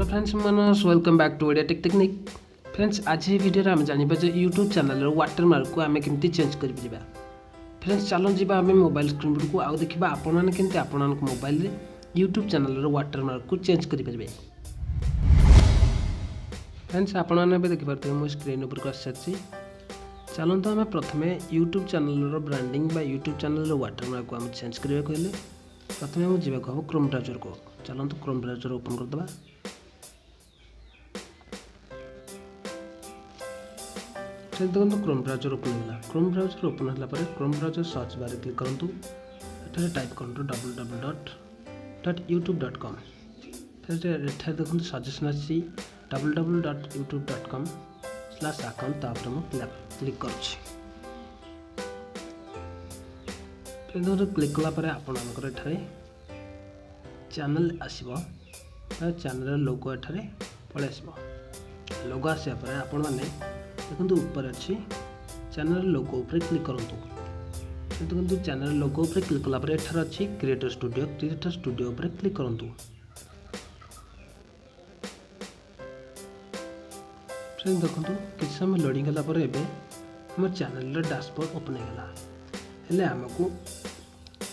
Friends Manas welcome back to Odia tech technique. Friends आज ये video आम जाना जो यूट्यूब चैनल वाटरमार्क को आम केमती चेंज कर फ्रेंड्स चलो जी आम मोबाइल स्क्रीन को आउ देखा आपण केमती आपण मोबाइल रे यूट्यूब चैनल वाटरमार्क को चेंज करेंगे। फ्रेंड्स आपण देखिए मो स्क्रीन उपर को आसी चलते आम प्रथम YouTube channel branding YouTube channel watermark को आम चेंज करने हेल्ले प्रथम आम जावाक हम क्रोम ब्राउजर को चलते क्रोम ब्राउजर ओपन करदे। देखो क्रोम ब्राउजर ओपन होगा। क्रोम ब्राउजर ओपन होगा Chrome browser search bar click करूँ ये टाइप करूँ www.youtube.com। फिर देखो सजेसन अच्छी www.youtube.com/account क्लिक करुँच। देखो क्लिक कलापर आपणकर चैनल आसो चैनल लोगो एठारे पलि आस लोगो आसापर आपण मैंने देखो ऊपर अच्छी चैनल लोगो उपर क्लिक करूँ। देखो चैनल लोगो उपर क्लिक कलापर एठार अच्छी क्रिएटर स्टूडियो उपर क्लिक करूँ। फ्रेंड्स देखो किसी समय लोडिंग कलापर एवं आम चैनल डैशबोर्ड ओपन होगा हेल्ले आमको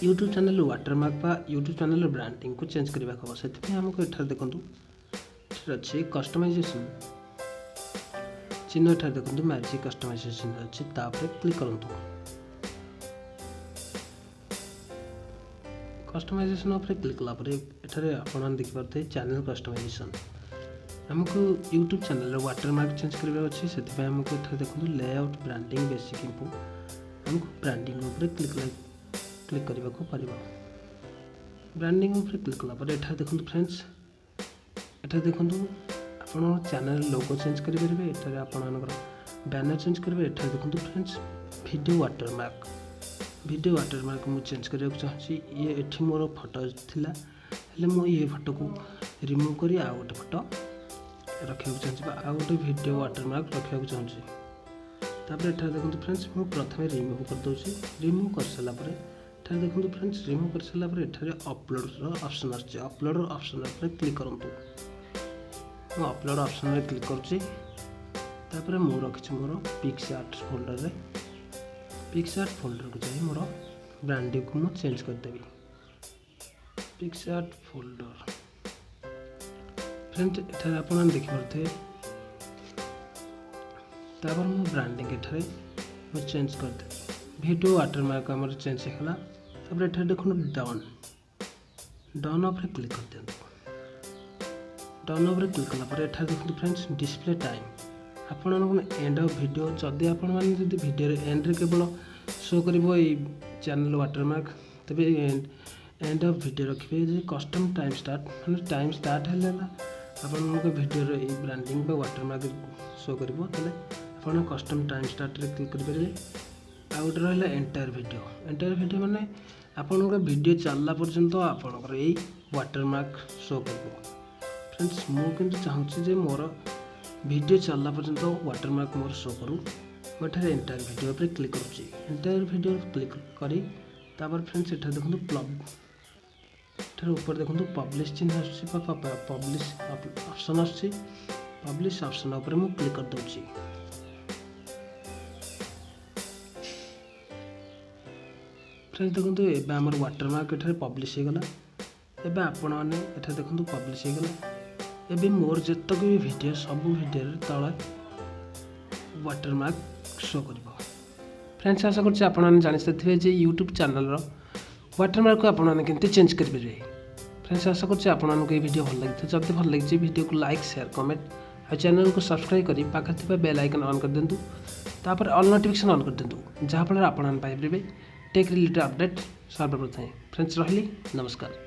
YouTube channel watermark YouTube channel branding को चेंज करने हम से आमको एठार देखो अच्छे कस्टमाइजेशन चिन्ह एठार देखो मैजिक कस्टमाइजेशन अच्छी क्लिक करूँ। कस्टमाइजेशन उपर क्लिक कलापर एठारे आपण देखिए चैनल कस्टमाइजेशन आमको यूट्यूब चैनल वाटरमार्क चेंज करने अच्छी से आमको एठारे देखो लेआउट ब्रांडिंग बेसिक इन्फो आमको ब्रांडिंग उपर क्लिक करने को पड़ो। ब्रांडिंग उपर क्लिक कलापर एठारे देखो फ्रेंड्स एठारे देखो आप चैनल लोगो चेंज करेंगे एठारे आपणकर बैनर चेंज करेंगे। एठारे देखो फ्रेंड्स वीडियो वाटरमार्क मुझे चेंज करने चाहिए ये एठी मोर फोटो थिला हेले मो ये फोटो को रिमूव करी आ गोटे फोटो रखा चाहिए आ गोटे वीडियो वाटरमार्क रखा चाहिए। तापर एठारे देखो फ्रेंड्स मु प्रथम रिमूव कर दूसरी रिमूव कर सारापर एठारे देखो फ्रेंड्स रिमूव कर सारापर एठारे अपलोड ऑप्शन आछे अपलोड ऑप्शन पर क्लिक करूँ। अपलोड ऑप्शन रे क्लिक करुँची तापर मु रखी मोर पिक्सआर्ट फोल्डर को जाए मोर ब्रांडिंग को मु चेंज करदेवी पिक्सआर्ट फोल्डर। फ्रेंड्स एठारे आपण देखिपे तापर मु ब्रांडिंग एठारे मु चेंज करदेवी वीडियो वाटरमार्क आमर चेंज होगा। तापर एठारे देखो डन उपर क्लिक कर दियंतु। डन उपर क्लिक कलापर एठारे देखो फ्रेंड्स डिस्प्ले टाइम आपण एंड ऑफ वीडियो जदि आपण माने जदि वीडियो एंड रे केवल शो करिवो ए चैनल वाटरमार्क तबे एंड ऑफ वीडियो रखिबे जे कस्टम टाइम स्टार्ट माने टाइम स्टार्ट हेला आपण को वीडियो रे ब्रांडिंग पे वाटरमार्क शो करिवो तले आपण कस्टम टाइम स्टार्ट रे क्लिक करि परिबे। आ गोटे रहा एंटायर वीडियो माने आपण वीडियो चलला पर्यंत आपणकर यही वाटरमार्क शो कर। फ्रेंड्स मुझे चाहूँगी जे मोर वीडियो चलला पर्यंत वाटरमार्क मोर शो करूँ मुझे एंटायर वीडियो पर क्लिक करुँची एंटायर वीडियो क्लिक करी तापर फ्रेंड्स एठार देखो ऊपर देखो पब्लिश चिन्ह पब्लिश ऑप्शन आछी पब्लिश ऑप्शन उपर मु क्लिक कर दूची। फ्रेंड्स देखो एबे आमर वाटरमार्क एठारे पब्लिश होगला एबे आपण माने एठारे देखो पब्लिश होगला एबे मोर जतक भी वीडियो सब वीडियो तले वाटरमार्क शो करिवो। फ्रेंड्स आशा करछि आपण माने जानि सथिबे जे यूट्यूब चैनल रो वाटरमार्क को आपण माने केमते चेंज करि परिबे। फ्रेंड्स आशा करछि आपण माने ये वीडियो भल लागिथ जदि भल लागिछि वीडियो को लाइक शेयर कमेंट और चैनल को सब्सक्राइब करी पाखे थिबा बेल आइकन ऑन कर देंतु तापर ऑल नोटिफिकेशन ऑन कर देंतु जहाँ फल आपण पाइ परिबे टेक रिलेटेड अपडेट सर्वप्रथम। फ्रेंड्स रहिली नमस्कार।